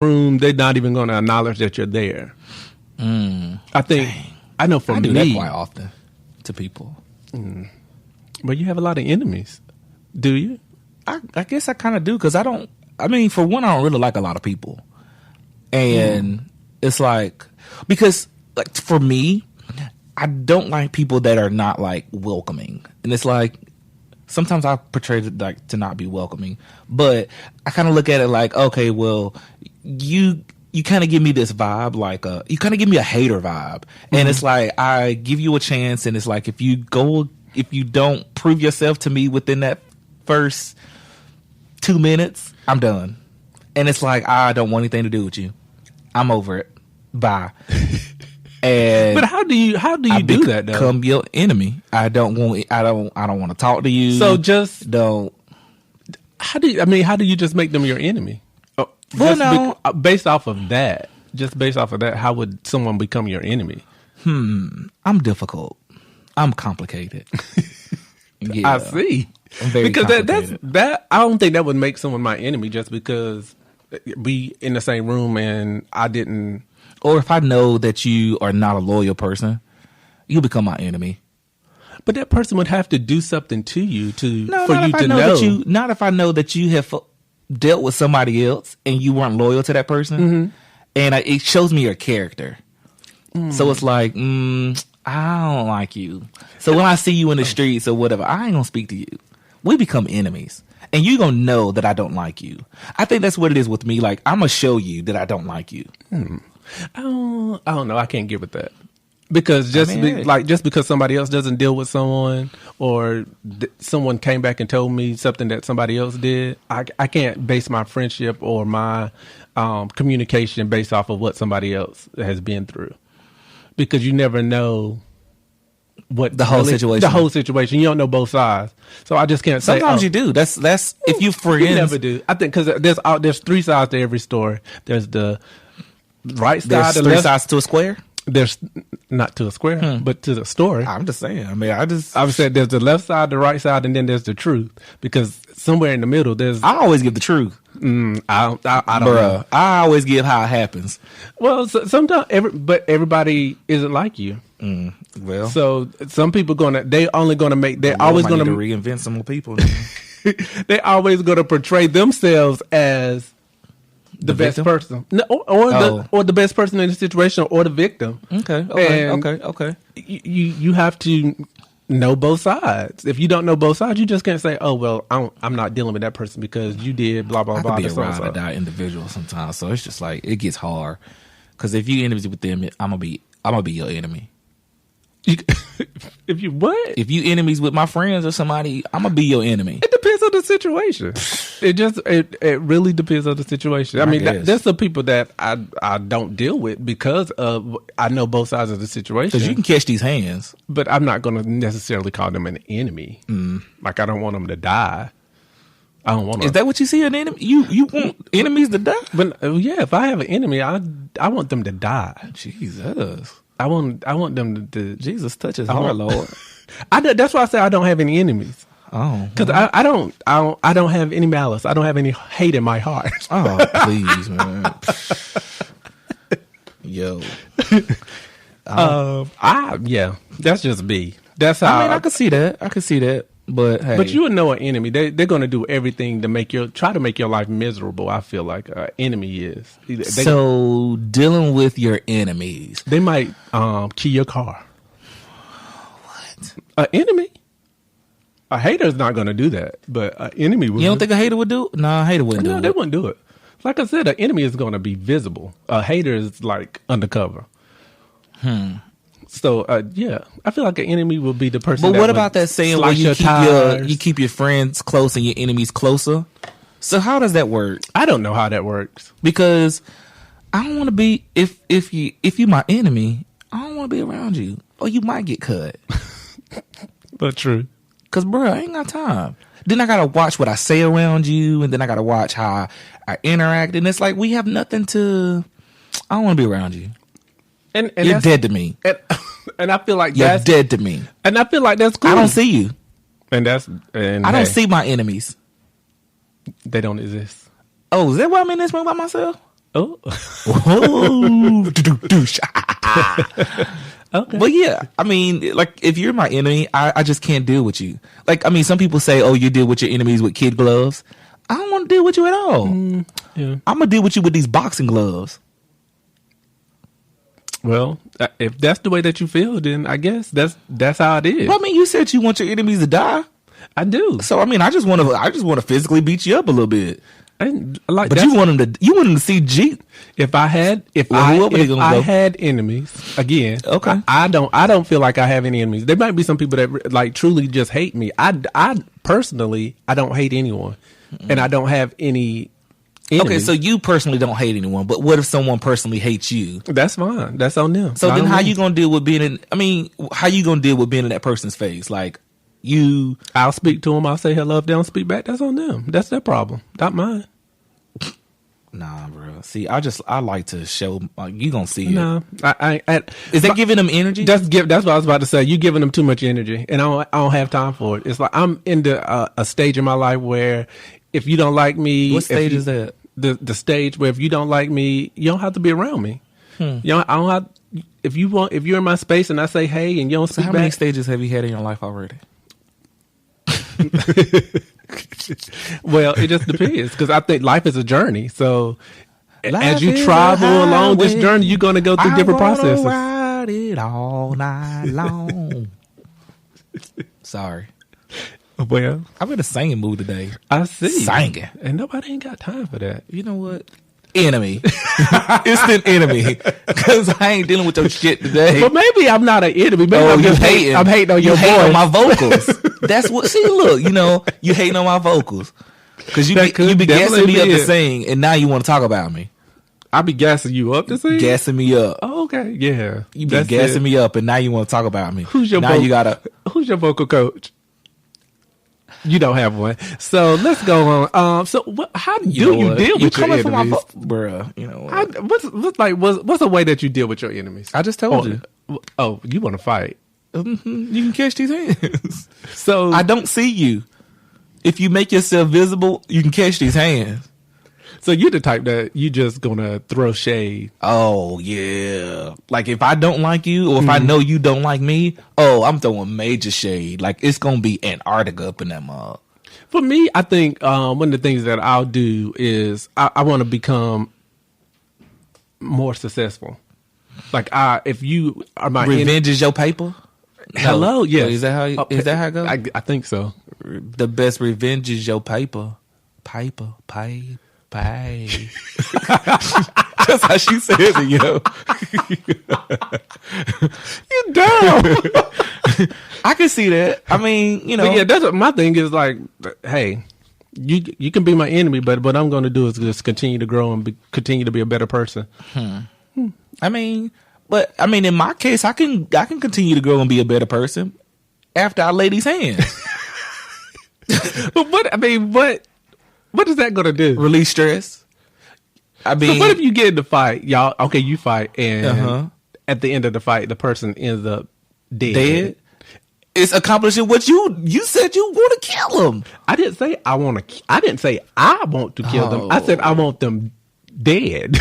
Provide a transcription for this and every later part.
room, they're not even going to acknowledge that you're there. I think, I know for I do me. that quite often to people. But you have a lot of enemies. Do you? I guess I kind of do because for one, I don't really like a lot of people. And it's like, because like for me, I don't like people that are not like welcoming. And it's like, sometimes I portray it like to not be welcoming, but I kind of look at it like, okay, well, you kind of give me this vibe, like you kind of give me a hater vibe, and it's like I give you a chance, and it's like if you don't prove yourself to me within that first 2 minutes, I'm done, and it's like I don't want anything to do with you. I'm over it. Bye. But how do you do that though? Become your enemy. I don't want to talk to you. So just don't. How do you just make them your enemy? Based off of that, how would someone become your enemy? I'm difficult. I'm complicated. Yeah, I see. I'm very because complicated. that I don't think that would make someone my enemy just because we in the same room and I didn't. Or if I know that you are not a loyal person, you become my enemy. But that person would have to do something to you for you to know. Not if I know that you have dealt with somebody else and you weren't loyal to that person, and it shows me your character. So it's like, I don't like you. So when I see you in the streets or whatever, I ain't gonna speak to you. We become enemies. And you gonna know that I don't like you. I think that's what it is with me. Like, I'm gonna show you that I don't like you. I don't know. I can't get with that because just because somebody else doesn't deal with someone or someone came back and told me something that somebody else did, I can't base my friendship or my communication based off of what somebody else has been through, because you never know what the whole situation. You don't know both sides, so I just can't say. Sometimes you do. That's if you friends. You never do. I think because there's three sides to every story. There's the right side. There's three sides to a square. There's not to a square, but to the story. I'm just saying. I've said there's the left side, the right side, and then there's the truth. Because somewhere in the middle, I always give the truth. I don't know. I always give how it happens. Well, sometimes, but everybody isn't like you. Well, so some people they're always going to reinvent some more people. They're always going to portray themselves as the best victim? person, no, or the best person in the situation, or the victim. Okay. You have to know both sides. If you don't know both sides, you just can't say, "Oh well, I'm not dealing with that person because you did blah blah blah." I could be a ride or die individual sometimes, so it's just like it gets hard. Because if you enemies with them, I'm gonna be your enemy. If you what? If you enemies with my friends or somebody, I'm gonna be your enemy. It depends on the situation. It really depends on the situation. I mean, there's some people that I don't deal with because I know both sides of the situation. Because you can catch these hands, but I'm not going to necessarily call them an enemy. Like I don't want them to die. I don't want. Is that what you see an enemy? You want enemies to die? But yeah, if I have an enemy, I want them to die. Jesus. I want them to Jesus touch his heart, Lord. That's why I say I don't have any enemies. Oh, because I don't have any malice. I don't have any hate in my heart. Oh, please, man. Yo. Yeah, that's just me. That's how. I mean, I can see that. But hey. But you would know an enemy. They're going to do everything to try to make your life miserable. I feel like an enemy is. So dealing with your enemies, they might key your car. What? An enemy? A hater's not going to do that, but an enemy would. You don't think a hater would do it? No, a hater wouldn't do it. No, they wouldn't do it. Like I said, an enemy is going to be visible. A hater is like undercover. So yeah, I feel like an enemy will be the person. But what about that saying where you keep your friends close and your enemies closer? So how does that work? I don't know how that works because I don't want to be if you my enemy, I don't want to be around you, or you might get cut. But true, because bro, I ain't got time. Then I gotta watch what I say around you, and then I gotta watch how I interact, and it's like we have nothing to. I don't want to be around you. And you're dead to me. And I feel like you're dead to me. And I feel like that's cool. I don't see you. And I don't see my enemies. They don't exist. Oh, is that why I'm in this room by myself? Oh. Okay. But yeah, I mean, like, if you're my enemy, I just can't deal with you. Like, I mean, some people say, oh, you deal with your enemies with kid gloves. I don't want to deal with you at all. Yeah. I'm going to deal with you with these boxing gloves. Well, if that's the way that you feel, then I guess that's how it is. Well, I mean, you said you want your enemies to die. I do. So I mean, I just want to physically beat you up a little bit. But you want them to see G. If I had enemies again, okay. I don't feel like I have any enemies. There might be some people that like truly just hate me. I personally, I don't hate anyone, and I don't have any enemies. Okay, so you personally don't hate anyone, but what if someone personally hates you? That's fine. That's on them. So then, how you gonna deal with being in? I mean, how you gonna deal with being in that person's face? Like, I'll speak to them. I'll say hello. If they don't speak back, that's on them. That's their problem, not mine. Nah, bro. See, I like to show. You gonna see it? No, is that giving them energy? That's what I was about to say. You giving them too much energy, and I don't have time for it. It's like I'm in a stage in my life where if you don't like me, what stage is that? The stage where if you don't like me, you don't have to be around me. You know, I don't have. If you're in my space and I say hey and you don't speak how back, many stages have you had in your life already? Well, it just depends because I think life is a journey. So as you travel along this journey, you're going to go through different processes. Ride it all night long. Sorry. Well, I'm in a singing mood today. I see. Singing. And nobody ain't got time for that. You know what? Enemy. Instant enemy. Because I ain't dealing with your shit today. But maybe I'm not an enemy. Maybe I'm hating on your voice. You hating on my vocals. That's what. See, look, you hating on my vocals. Because you be gassing me up to sing, and now you want to talk about me. I be gassing you up to sing? Gassing me up. Oh, okay. Yeah. You be gassing me up, and now you want to talk about me. Who's your vocal coach? You don't have one. So let's go on. How do you deal with your enemies? Bruh, you know what? What's a way that you deal with your enemies? I just told you. Oh, you want to fight? Mm-hmm. You can catch these hands. So I don't see you. If you make yourself visible, you can catch these hands. So you're the type that you just gonna throw shade. Oh yeah. Like if I don't like you or if I know you don't like me, I'm throwing major shade. Like it's gonna be Antarctica up in that mug. For me, I think one of the things that I'll do is I want to become more successful. Like if you are my revenge is your paper. Hello, yes. Wait, is that how it goes? I think so. The best revenge is your paper. Pay. That's how she said it, yo. You dumb. I can see that. I mean, But yeah, that's what my thing is. Like, hey, you can be my enemy, but what I'm going to do is just continue to grow and continue to be a better person. I mean, in my case, I can continue to grow and be a better person after I lay these hands. But what is that going to do? Release stress. I mean, so what if you get in the fight, y'all? Okay, you fight, and at the end of the fight, the person ends up dead. It's accomplishing what you said you want to kill them. I didn't say I want to. I didn't say I want to kill them. I said I want them dead.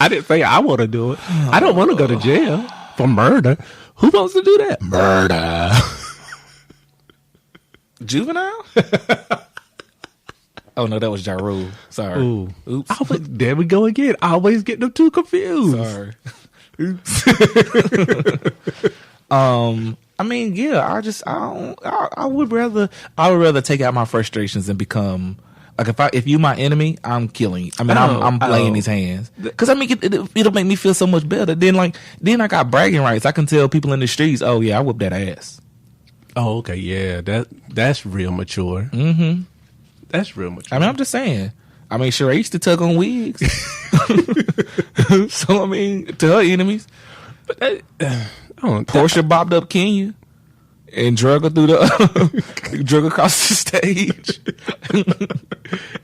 I didn't say I want to do it. I don't want to go to jail for murder. Who wants to do that? Murder. Juvenile? Oh no, that was Ja Rule. Sorry. Ooh. Oops. There we go again. I always get them too confused. Sorry. Oops. I mean, yeah. I would rather take out my frustrations and become like if you my enemy, I'm killing you. I mean, I'm laying these hands because I mean it'll make me feel so much better. Then I got bragging rights. I can tell people in the streets, oh yeah, I whipped that ass. Oh okay, yeah. That's real mature. Mm-hmm. That's real mature. I mean, I'm just saying. I mean, sure, I used to tug on wigs. So, I mean, to her enemies. But Portia bobbed up Kenya and drug her through drug her across the stage.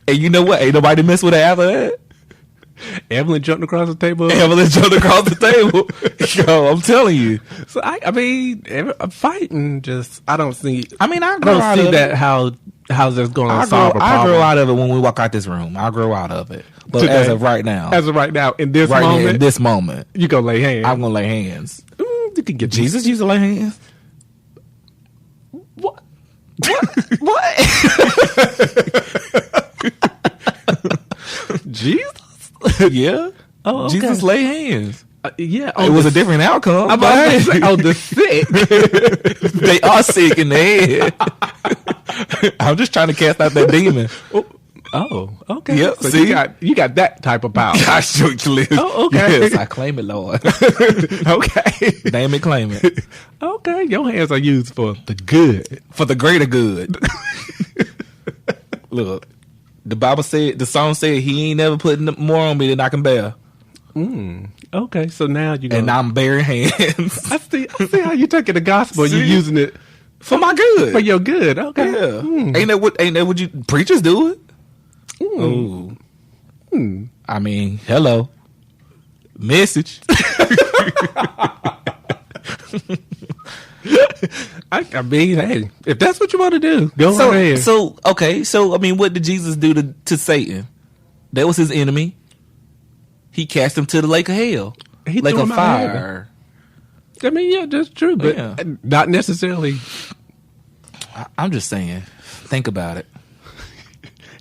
And you know what? Ain't nobody mess with her after that. Evelyn jumped across the table. Yo, I'm telling you. So, I mean, fighting just, I don't see. I mean, I don't see that how's this going to solve a problem. I grow out of it when we walk out this room. I grow out of it. But today, as of right now, in this moment, you gonna lay hands. I'm gonna lay hands. You can get Jesus used to lay hands. What? What? Jesus? Yeah. Oh, okay. Jesus lay hands. Yeah, it was a different outcome. I'm about to say, the sick. They are sick in the head. I'm just trying to cast out that demon. Oh, okay. Yep. So see, you got that type of power. I shoot you. Oh, okay. Yes, I claim it, Lord. Okay. Name it, claim it. Okay, your hands are used for the good, for the greater good. Look, the Bible said, the song said, He ain't never put more on me than I can bear. Okay, so now you and I'm bearing hands. I see how you taking the gospel. You're using it for my good, for your good. Okay, yeah. Ain't that what you preachers do it? Ooh. I mean, hello. Message. I mean, hey, if that's what you want to do, go right ahead. So, okay. So, I mean, what did Jesus do to Satan? That was his enemy. He cast him to the lake of hell. Lake of fire. I mean, yeah, that's true, but not necessarily. I'm just saying, think about it.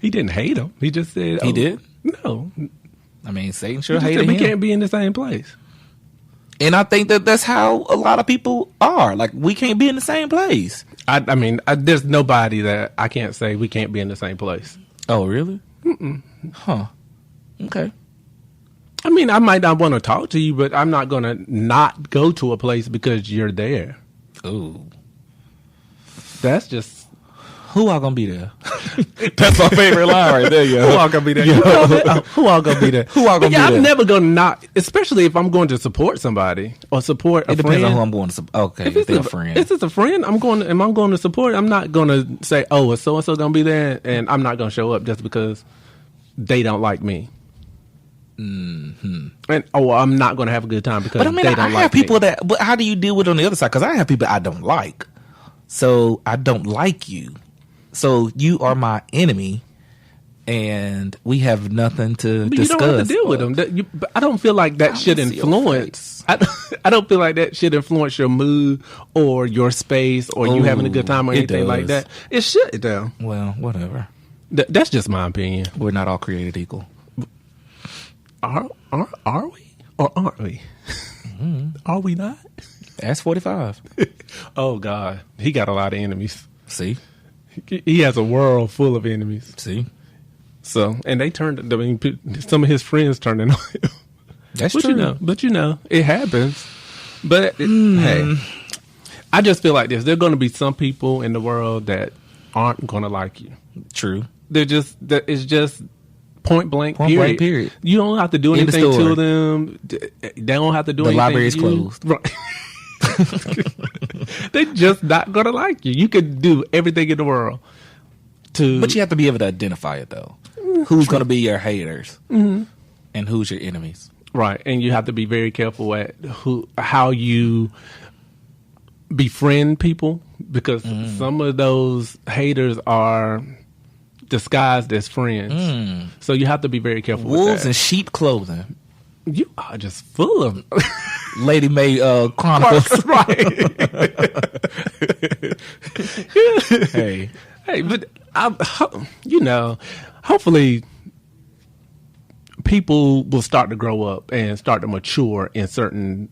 He didn't hate him. He just said... He did? No. I mean, Satan sure hated him. We can't be in the same place. And I think that's how a lot of people are. Like, we can't be in the same place. I mean, there's nobody that I can't say we can't be in the same place. Oh, really? Huh. Okay. I mean, I might not want to talk to you, but I'm not going to not go to a place because you're there. Ooh. That's just... Who all gonna be there? That's my favorite line right there, yo. Who all gonna be there? Who all gonna be there? Who all gonna be there? I'm never gonna not, especially if I'm going to support somebody or support a friend. It depends on who I'm going to support. Okay, if it's a friend. If it's a friend, I'm going to support, I'm not gonna say, oh, is so-and-so gonna be there, and I'm not gonna show up just because they don't like me. Mm-hmm. And I'm not gonna have a good time because they don't like me. I have people that, but how do you deal with it on the other side? Because I have people I don't like. So I don't like you. So you are my enemy, and we have nothing to discuss. You don't have to deal with them. But I don't feel like that should influence. I don't feel like that should influence your mood or your space or you having a good time or anything like that. It should, though. Well, whatever. That's just my opinion. We're not all created equal. Are we or aren't we? Are we not? That's 45. Oh God, he got a lot of enemies. See. He has a world full of enemies. See? So, and they turned, I mean, some of his friends turned on him. That's true. But it happens. But, hey, I just feel like this. There are going to be some people in the world that aren't going to like you. True. It's just point blank, period. You don't have to do anything to them. They don't have to do anything. The library is closed. Right. They're just not gonna like you. You could do everything in the world but you have to be able to identify it though. Who's gonna be your haters and who's your enemies, right? And you have to be very careful at how you befriend people, because some of those haters are disguised as friends. So you have to be very careful. Wolves in sheep clothing. You are just full of Lady May Chronicles. Right. Hey, but hopefully people will start to grow up and start to mature in certain.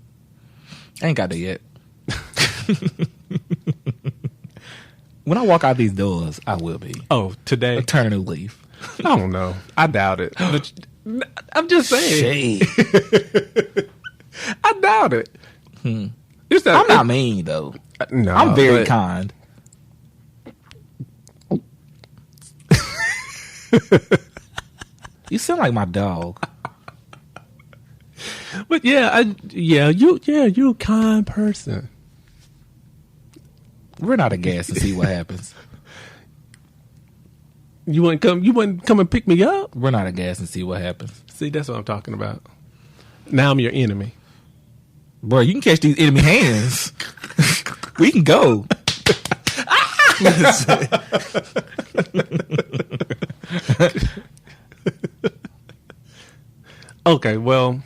I ain't got that yet. When I walk out these doors, I will be. Oh, today? A turn a new leaf. I don't know. I doubt it. But I'm just saying. I doubt it. I'm not mean, though. No, I'm very kind. You sound like my dog. But you're a kind person. Run out of gas and see what happens. You wouldn't come and pick me up? Run out of gas and see what happens. See, that's what I'm talking about. Now I'm your enemy. Bro, you can catch these enemy hands. We can go. Okay, well,